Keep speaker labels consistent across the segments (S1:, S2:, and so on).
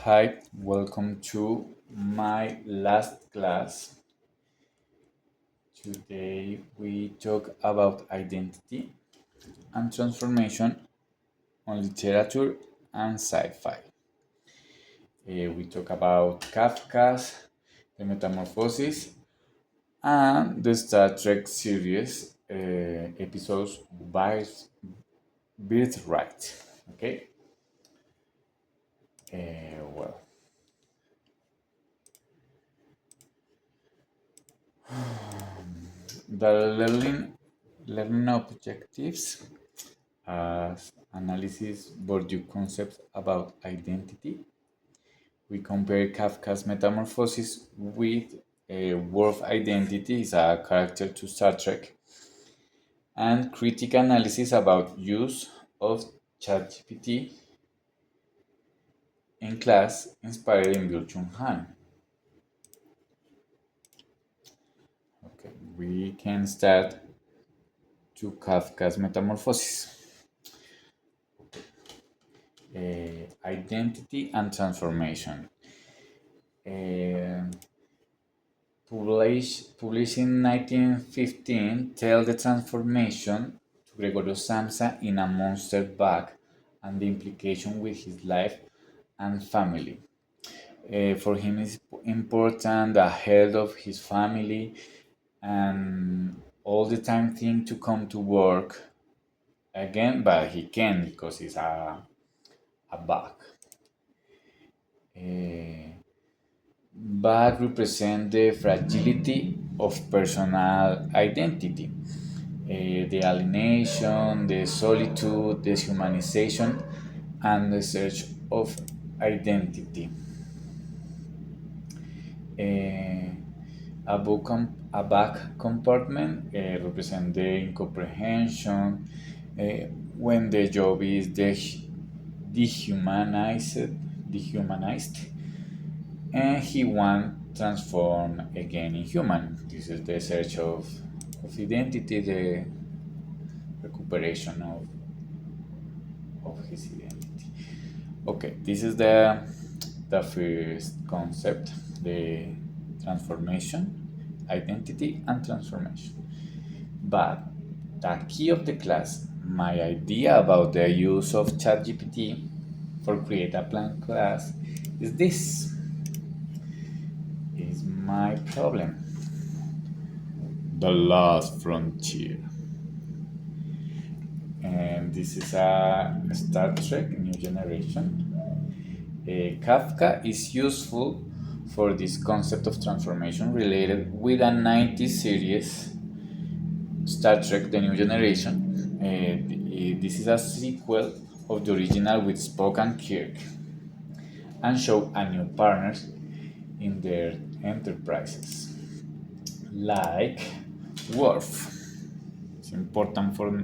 S1: Hi, welcome to my last class. Today we talk about identity and transformation on literature and sci-fi. We talk about Kafka's The Metamorphosis and the Star Trek series episodes Birthright. Okay, well, the learning objectives as analysis Bourdieu concepts about identity. We compare Kafka's Metamorphosis with Worf Identity, is a character to Star Trek, and critic analysis about use of ChatGPT in class inspired in Byul-Chul Han. Okay, we can start to Kafka's Metamorphosis. Identity and transformation. Uh, published in 1915, tell the transformation to Gregorio Samsa in a monster bag and the implication with his life and family. For him, it's important the health of his family and all the time think to come to work again, but he can't because he's a bug. But represent the fragility of personal identity, the alienation, the solitude, deshumanization, and the search of identity. Uh, a back compartment represent the incomprehension when the job is dehumanized, dehumanized and he want transform again in human. This is the search of identity, the recuperation of his identity. Okay, this is the first concept, the transformation, identity and transformation. But the key of the class, my idea about the use of ChatGPT for create a plan class is this. Is my problem. The last frontier. And this is a Star Trek New Generation. Kafka is useful for this concept of transformation related with a 90s series, Star Trek The New Generation. This is a sequel of the original with Spock and Kirk and show a new partners in their enterprises. Like Worf. It's important for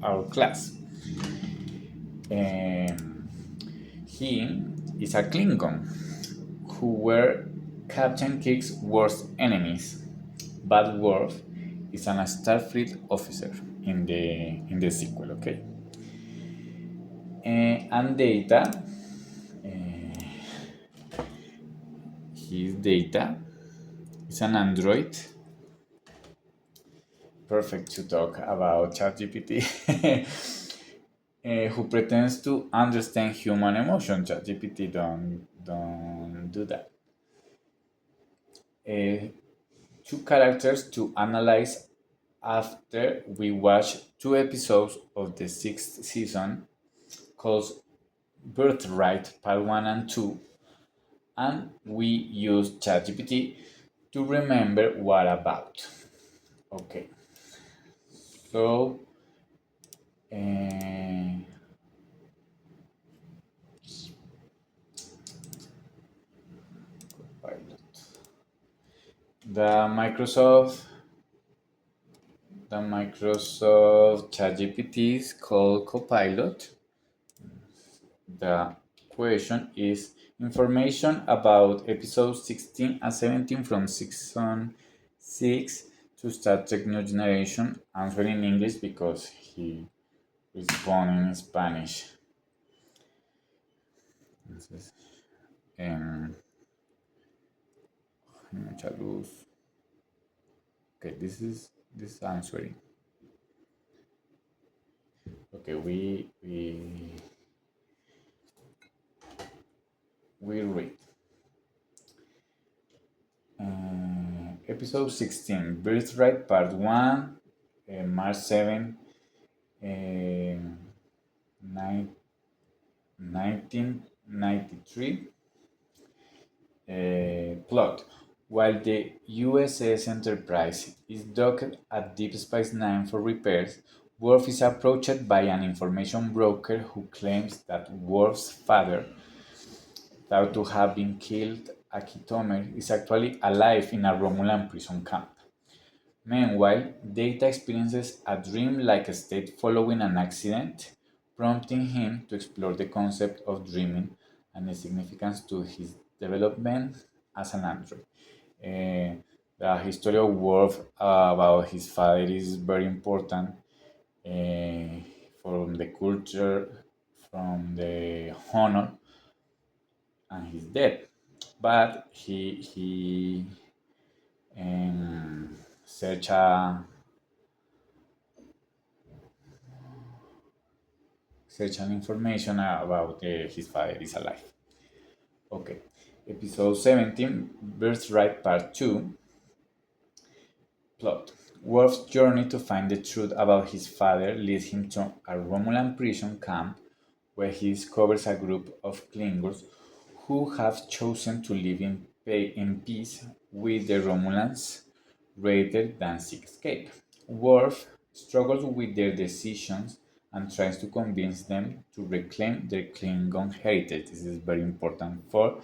S1: our class. Um, he is a Klingon who were Captain Kirk's worst enemies. But Worf is an Starfleet officer in the sequel, okay? And Data, his Data is an android. Perfect to talk about ChatGPT. Who pretends to understand human emotion. ChatGPT don't do that. Uh, Two characters to analyze after we watch two episodes of the sixth season called Birthright Part 1 and 2, and we use ChatGPT to remember what about. Okay, so uh, the Microsoft the Microsoft ChatGPT is called Copilot. The question is information about episodes 16 and 17 from season 6 to Star Trek New Generation. Answer in English because he responded in Spanish. mucha luz. Okay, this is answering. Okay, we read episode 16, Birthright Part 1, March 7, 1993. Plot. While the USS Enterprise is docked at Deep Space Nine for repairs, Worf is approached by an information broker who claims that Worf's father, thought to have been killed a Kitomer, is actually alive in a Romulan prison camp. Meanwhile, Data experiences a dream-like state following an accident, prompting him to explore the concept of dreaming and its significance to his development as an android. The history of Worf about his father is very important uh, from the culture, from the honor, and he's dead. But he search a search an information about his father is alive. Okay, episode 17, Birthright Part 2. Plot. Worf's journey to find the truth about his father leads him to a Romulan prison camp where he discovers a group of Klingons who have chosen to live in peace with the Romulans rather than seek escape. Worf struggles with their decisions and tries to convince them to reclaim their Klingon heritage. This is very important for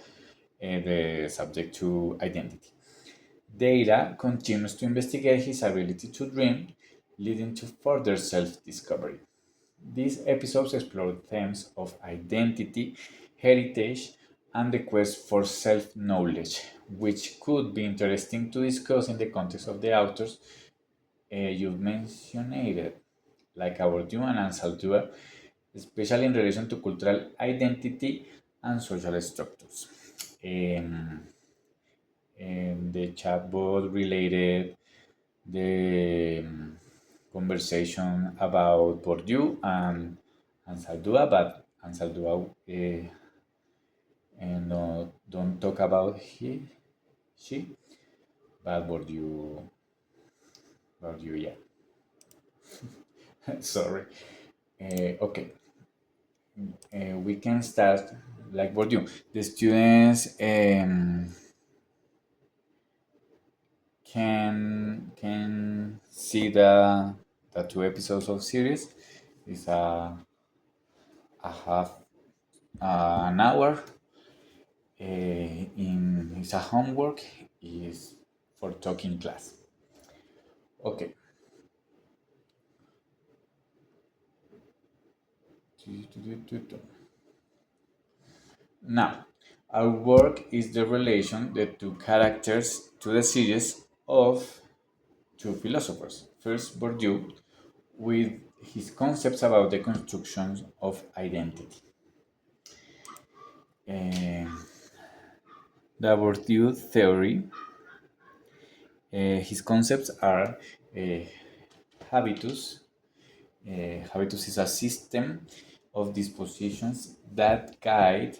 S1: the subject to identity. Data continues to investigate his ability to dream, leading to further self discovery. These episodes explore themes of identity, heritage, and the quest for self knowledge, which could be interesting to discuss in the context of the authors you've mentioned, like Bourdieu and Ansaldúa, especially in relation to cultural identity and social structures. Um, the chatbot related the conversation about Bourdieu and Saldua, but Saldua no, don't talk about she, but Bourdieu, yeah. Sorry. Okay, we can start like Bourdieu. The students can see the two episodes of series. It's a half an hour. In it's a homework is for talking class. Okay. Now, our work is the relation the two characters to the series of two philosophers. First, Bourdieu, with his concepts about the construction of identity. Uh, the Bourdieu theory, his concepts are uh, habitus. Habitus is a system of dispositions that guide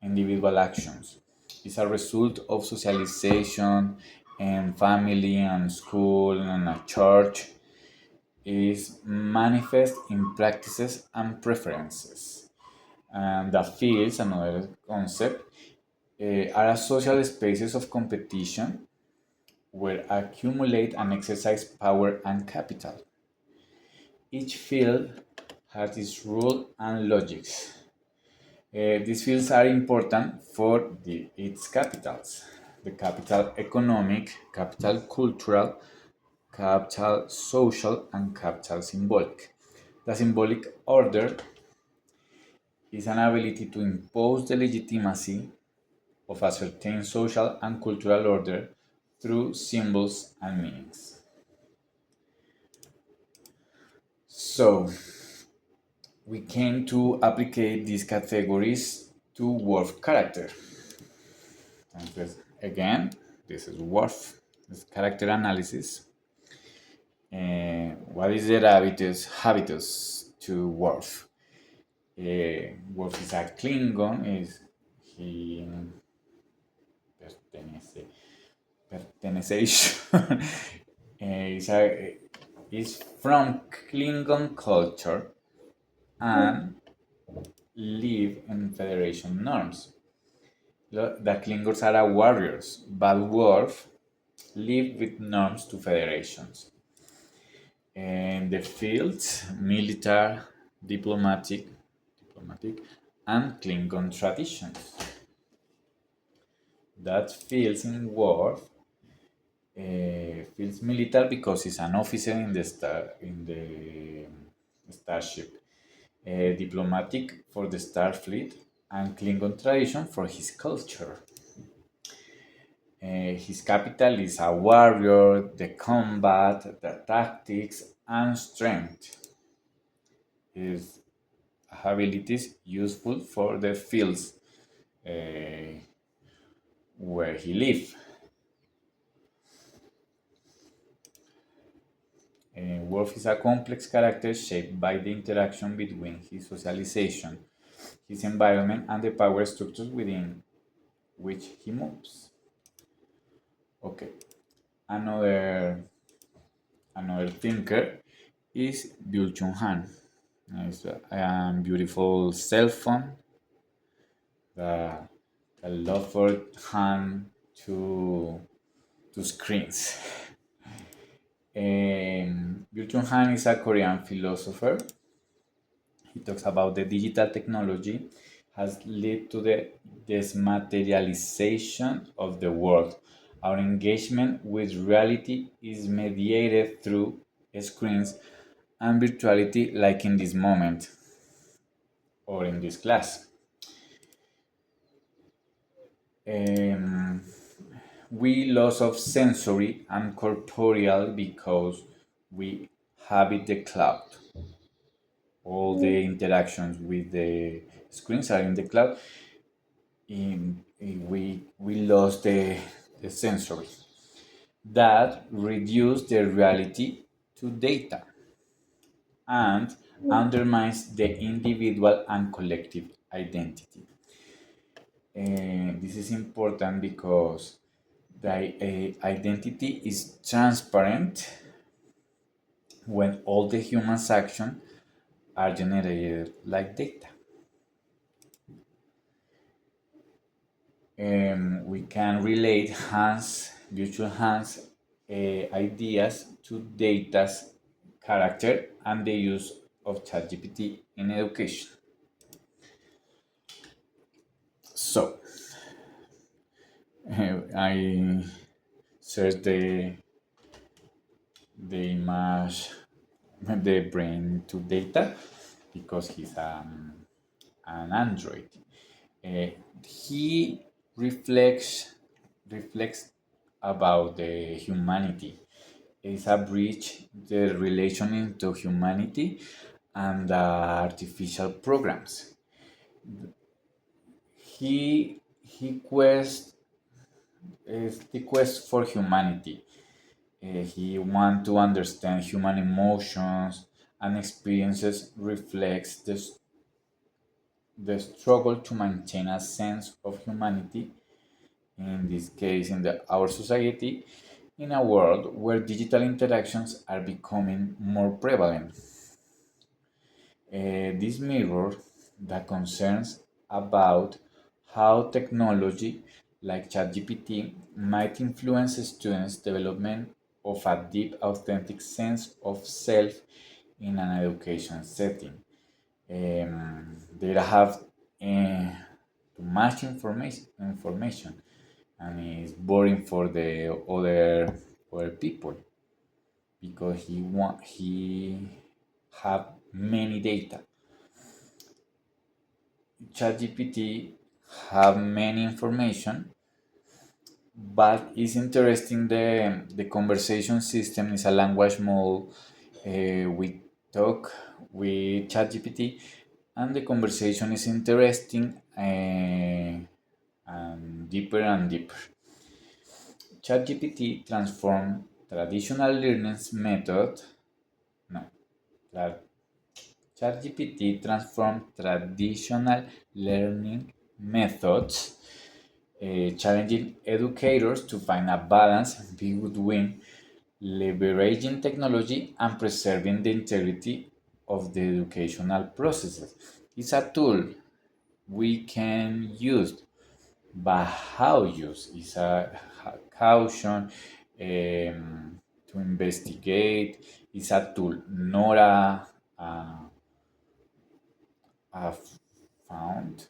S1: individual actions. It's a result of socialization and family and school and a church. Is manifest in practices and preferences. And the fields, another concept, are a social spaces of competition where accumulate and exercise power and capital. Each field has its rule and logics. These fields are important for its capitals. The capital economic, capital cultural, capital social, and capital symbolic. The symbolic order is an ability to impose the legitimacy of a certain social and cultural order through symbols and meanings. So, we came to apply these categories to Wolf character. Entonces, again, this is worth. This character analysis. What is the habitus to Worf? Worf is a Klingon. He pertenece pertenezation is from Klingon culture and live in Federation norms. The Klingons are warriors, but Worf live with norms to federations. In the fields, military, diplomatic, and Klingon traditions. That feels in Worf feels military because he's an officer in the starship. Diplomatic for the Starfleet, and Klingon tradition for his culture. His capital is a warrior, the combat, the tactics, and strength. His abilities useful for the fields uh, where he lives. Worf is a complex character shaped by the interaction between his socialization, his environment, and the power structures within which he moves. Okay, another thinker is Byul Chun Han. It's a beautiful cell phone, the, the love for Han to screens. Byul Chun Han is a Korean philosopher. He talks about the digital technology has led to the desmaterialization of the world. Our engagement with reality is mediated through screens and virtuality, like in this moment or in this class. Um, we loss of sensory and corporeal because we habit the cloud. All the interactions with the screens are in the cloud. We lost the sensory. That reduced the reality to data and undermines the individual and collective identity. This is important because the identity is transparent when all the human's actions are generated like data. We can relate virtual Hans ideas to data's character and the use of ChatGPT in education. So, I searched the image, the brain to data, because he's an android. Uh, he reflects about the humanity. It's a bridge the relation into humanity and artificial programs. He quest is the quest for humanity. He wants to understand human emotions and experiences reflects the struggle to maintain a sense of humanity, in this case in our society, in a world where digital interactions are becoming more prevalent. This mirrors the concerns about how technology like ChatGPT might influence students' development of a deep, authentic sense of self in an education setting. They have too much information, and it's boring for the other people because he have many data. ChatGPT have many information, but it's interesting the conversation system is a language model. We talk with ChatGPT, and the conversation is interesting. And deeper and deeper. ChatGPT transformed traditional learning method. No, tra- ChatGPT transformed traditional learning methods, challenging educators to find a balance between leveraging technology and preserving the integrity of the educational processes. It's a tool we can use, but how use is a caution to investigate. It's a tool, not a found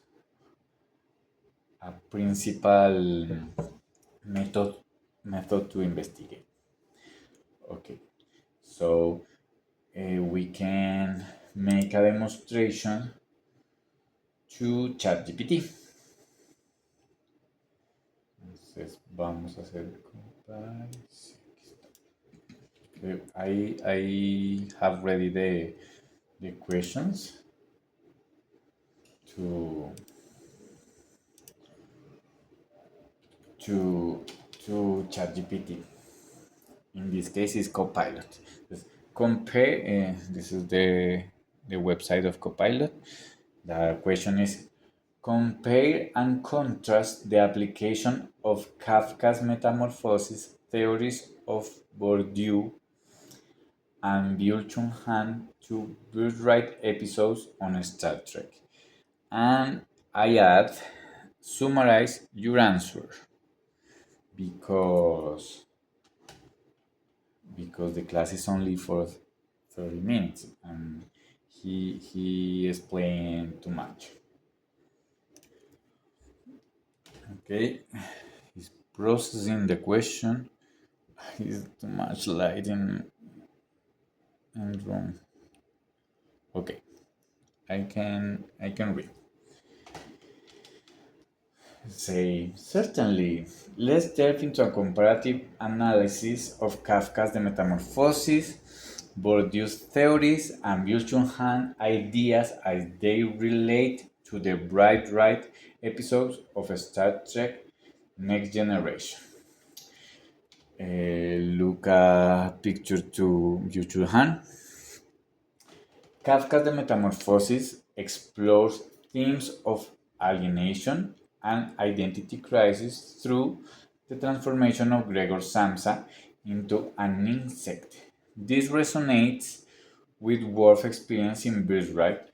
S1: a principal method method to investigate. Okay, so we can make a demonstration to ChatGPT. Entonces vamos a hacer compare. Okay, I have ready the questions to to to ChatGPT. In this case, is Copilot. Compare. This is the website of Copilot. The question is compare and contrast the application of Kafka's metamorphosis theories of Bourdieu and Byul-Chul Han to Birthright episodes on Star Trek. And I add, summarize your answer because the class is only for 30 minutes and he explained too much. Okay, he's processing the question. He's too much light in room. Okay, I can read. Say, certainly. Let's delve into a comparative analysis of Kafka's The Metamorphosis, Bourdieu's theories, and Byul-Chul Han ideas as they relate to the Bright Right episodes of Star Trek Next Generation. Look at picture to Byul-Chul Han. Kafka's The Metamorphosis explores themes of alienation and identity crisis through the transformation of Gregor Samsa into an insect. This resonates with Worf's experience in Birthright,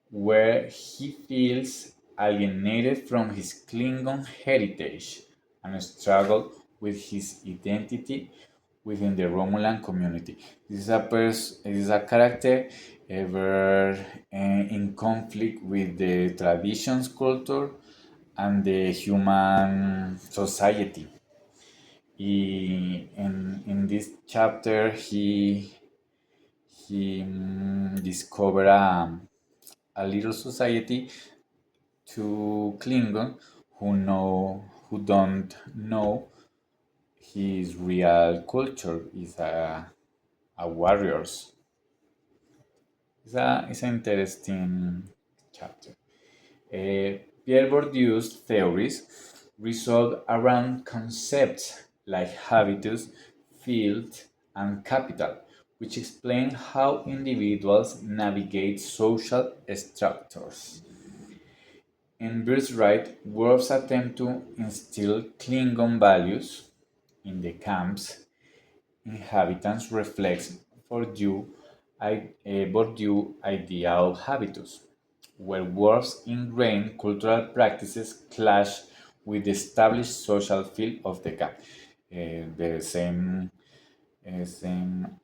S1: where he feels alienated from his Klingon heritage and struggles with his identity within the Romulan community. This is a character ever in conflict with the traditions, culture, and the human society. In this chapter, he discovered a little society to Klingon who don't know his real culture is a warriors. It's an interesting chapter. Pierre Bourdieu's theories resolve around concepts like habitus, field, and capital, which explain how individuals navigate social structures. In Birthright, Worf's attempt to instill Klingon values in the camp's inhabitants reflects Bourdieu's idea of habitus, where Worf's ingrained cultural practices clash with the established social field of the camp. The same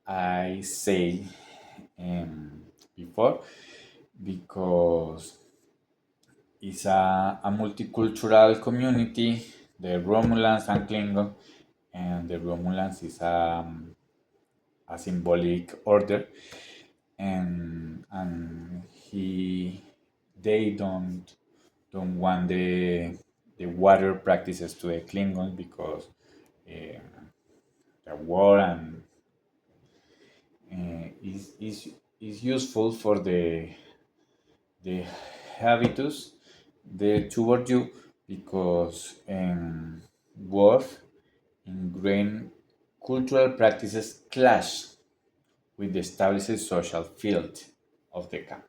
S1: I say before, because it's a multicultural community, the Romulans and Klingon, and the Romulans is a symbolic order, and they don't want the water practices to the Klingons because uh, the war and is useful for the habitus the toward you, because both ingrained cultural practices clash with the established social field of the camp.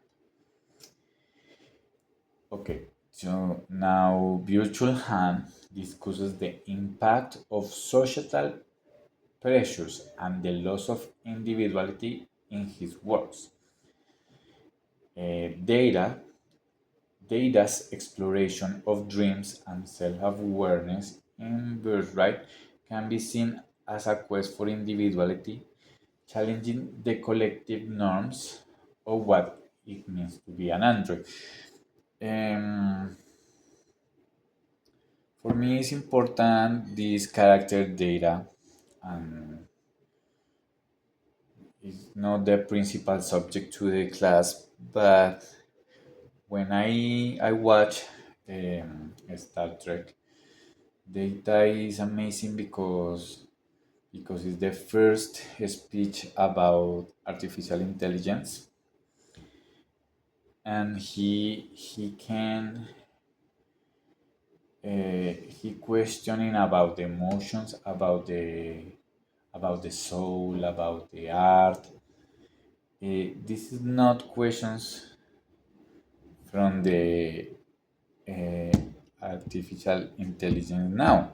S1: Okay, so now Virtual Hand discusses the impact of societal pressures and the loss of individuality in his works. Data Data's exploration of dreams and self-awareness in Birthright can be seen as a quest for individuality, challenging the collective norms of what it means to be an android. Um, for me, it's important this character data, and it's not the principal subject to the class, but when I watch Star Trek, data is amazing because it's the first speech about artificial intelligence, and he can he questioning about the emotions, about the soul, about the art. This is not questions from the uh, artificial intelligence now,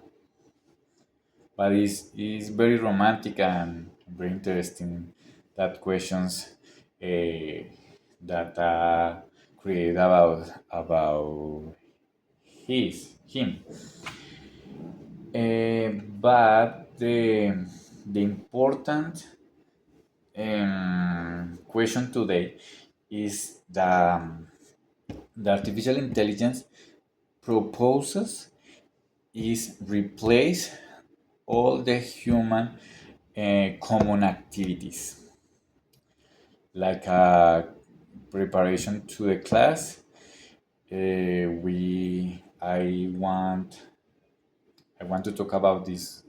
S1: but it's very romantic and very interesting that questions uh, that created about him. But the important question today is the artificial intelligence proposes is replace all the human common activities like preparation to the class. We I want to talk about this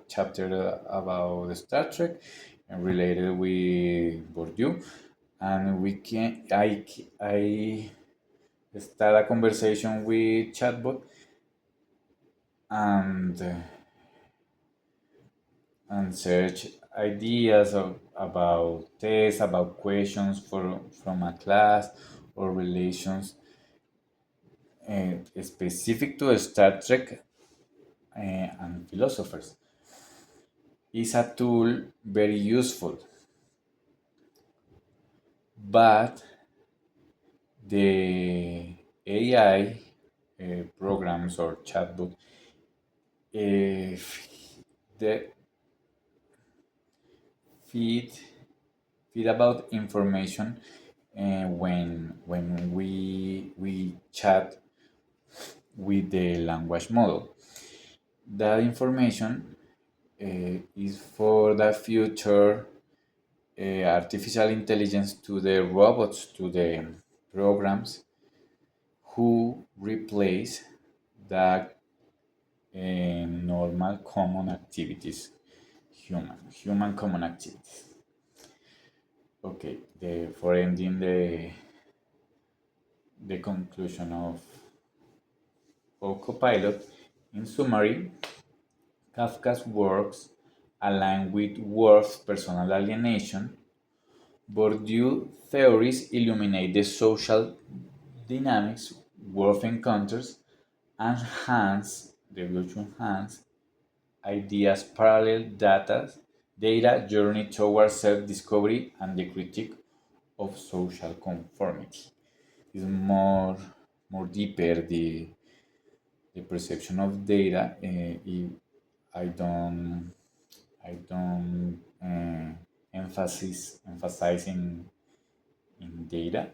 S1: chapter about Star Trek and related with Bourdieu, and I start a conversation with chatbot and search ideas about tests, about questions from a class or relations specific to Star Trek and philosophers. Is a tool very useful, but the AI programs or chatbot, if the feed feed about information when we chat with the language model. That information is for the future artificial intelligence to the robots, to the programs who replace the normal common activities, human common activities. Okay, for ending the conclusion of Copilot, in summary, Kafka's works align with Worf's personal alienation. Bourdieu theories illuminate the social dynamics Worf encounters, and the virtual Hans, ideas parallel data journey towards self-discovery and the critique of social conformity. Is more deeper the perception of data. If I don't I don't emphasize in data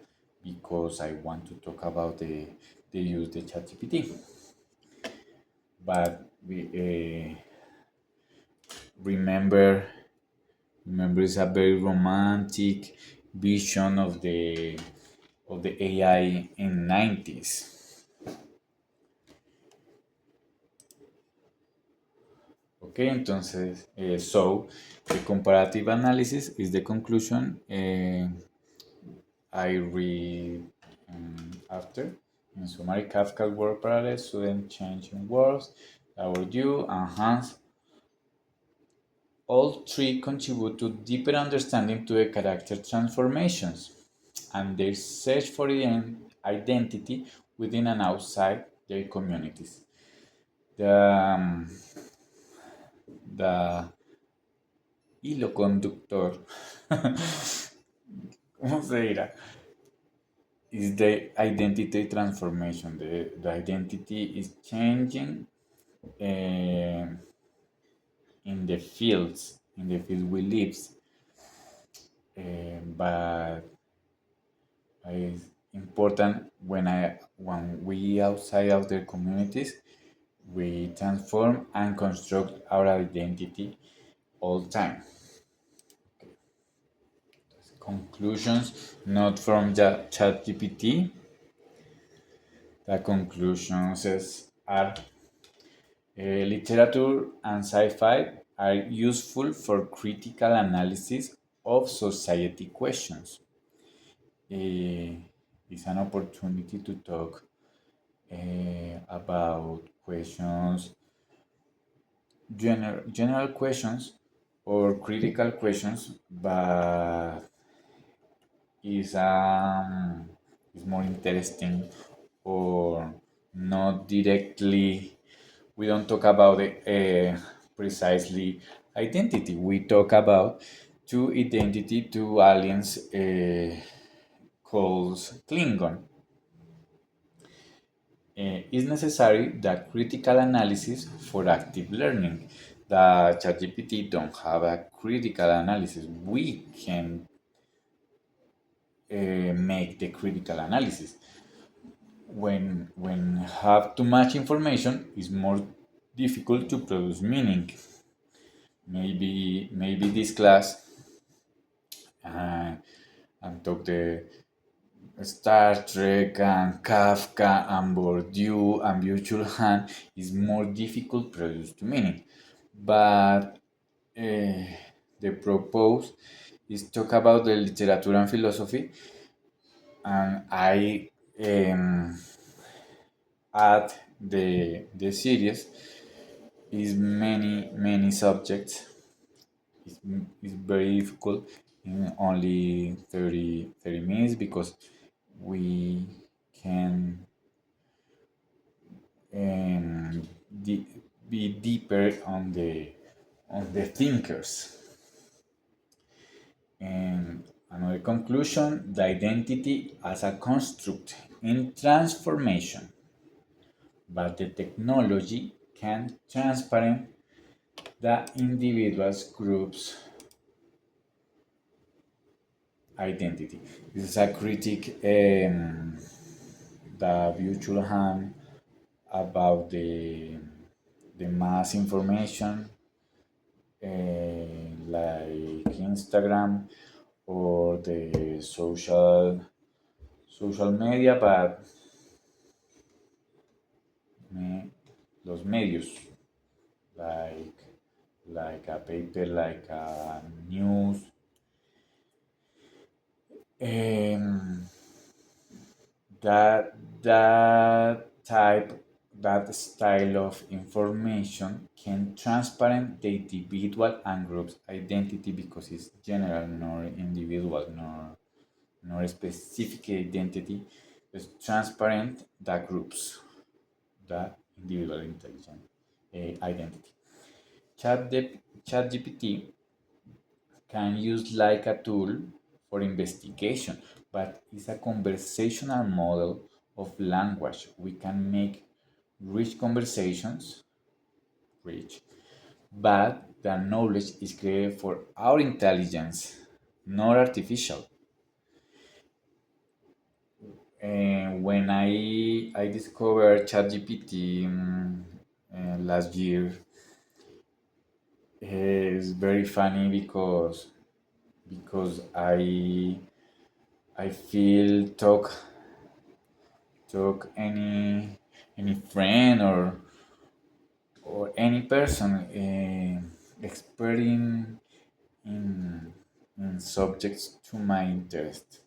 S1: because I want to talk about the use the ChatGPT. But we remember remember it's a very romantic vision of the AI in 90s. Okay, entonces, so the comparative analysis is the conclusion I read after. In summary, Kafka's word parallel, sudden change in words, about you, enhance. All three contribute to deeper understanding to the character transformations and their search for identity within and outside their communities. The, the hilo conductor, ¿cómo se dirá? Is the identity transformation. The identity is changing uh, in the field we live, but it's important when we outside of the communities, we transform and construct our identity all the time. Conclusions not from the ChatGPT. The conclusions are literature and sci-fi are useful for critical analysis of society questions. Eh, it's an opportunity to talk about questions, general questions or critical questions, but is is more interesting or not directly. We don't talk about precisely identity. We talk about two identity, two aliens called Klingon. Is necessary the critical analysis for active learning. The ChatGPT don't have a critical analysis. We can make the critical analysis. When have too much information, it's more difficult to produce meaning. Maybe this class and talk the Star Trek and Kafka and Bourdieu and Virtual Hand is more difficult produce to meaning. But the propose is talk about the literature and philosophy, and I add the series is many subjects. It's very difficult in only 30 minutes because we can um, be deeper on the thinkers. And another conclusion, the identity as a construct in transformation, but the technology can transparent the individual's group's identity. This is a critic the virtual hand about the mass information like Instagram or the social media, but los medios like a paper, like a news. Um, that that type that style of information can transparent the individual and group's identity because it's general nor individual nor specific identity. It's transparent the groups, the individual intelligent identity. ChatGPT can use like a tool for investigation, but it's a conversational model of language. We can make rich conversations, rich, but the knowledge is created for our intelligence, not artificial. And when I discovered ChatGPT last year, it's very funny because I feel talk any friend or any person expert in in subjects to my interest.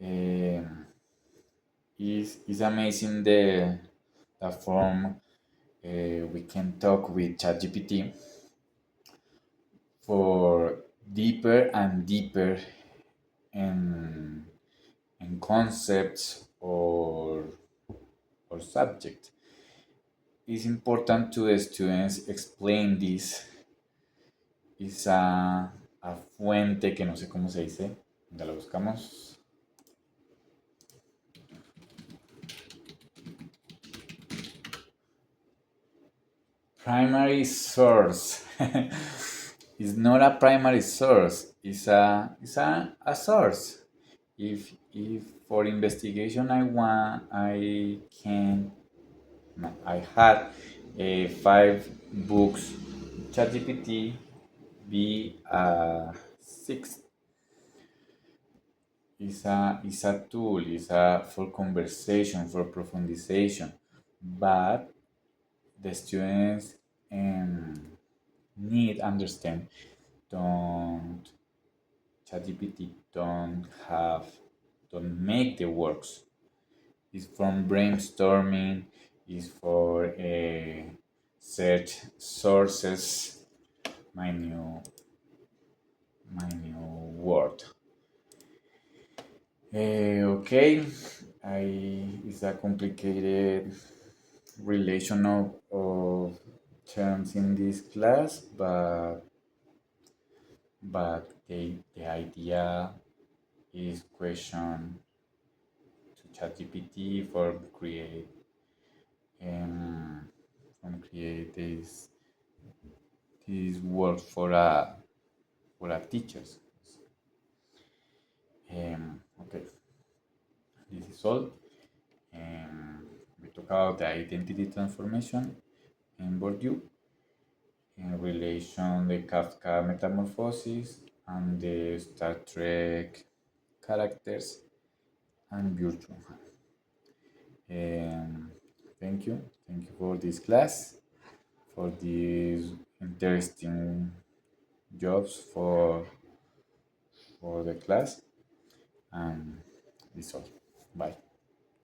S1: Um, is amazing the form we can talk with ChatGPT for deeper and deeper in, in concepts or subject. It's important to the students explain this. Es a fuente que no sé cómo se dice. Ya la buscamos. Primary source. It's not a primary source. It's a source. If for investigation I can no, I had 5 books. ChatGPT be a sixth. Is a tool. Is a for conversation for profundization, but the students need understand. Don't ChatGPT don't make the works. It's from brainstorming. Is for search sources. My new word. Okay, it's a complicated relation of terms in this class, but the idea is question to ChatGPT um, create this work for a teachers. Okay, this is all. We talk about the identity transformation in Bourdieu in relation the Kafka metamorphosis and the Star Trek characters and virtue. Um, thank you for this class, for these interesting jobs for the class, and this all. Bye.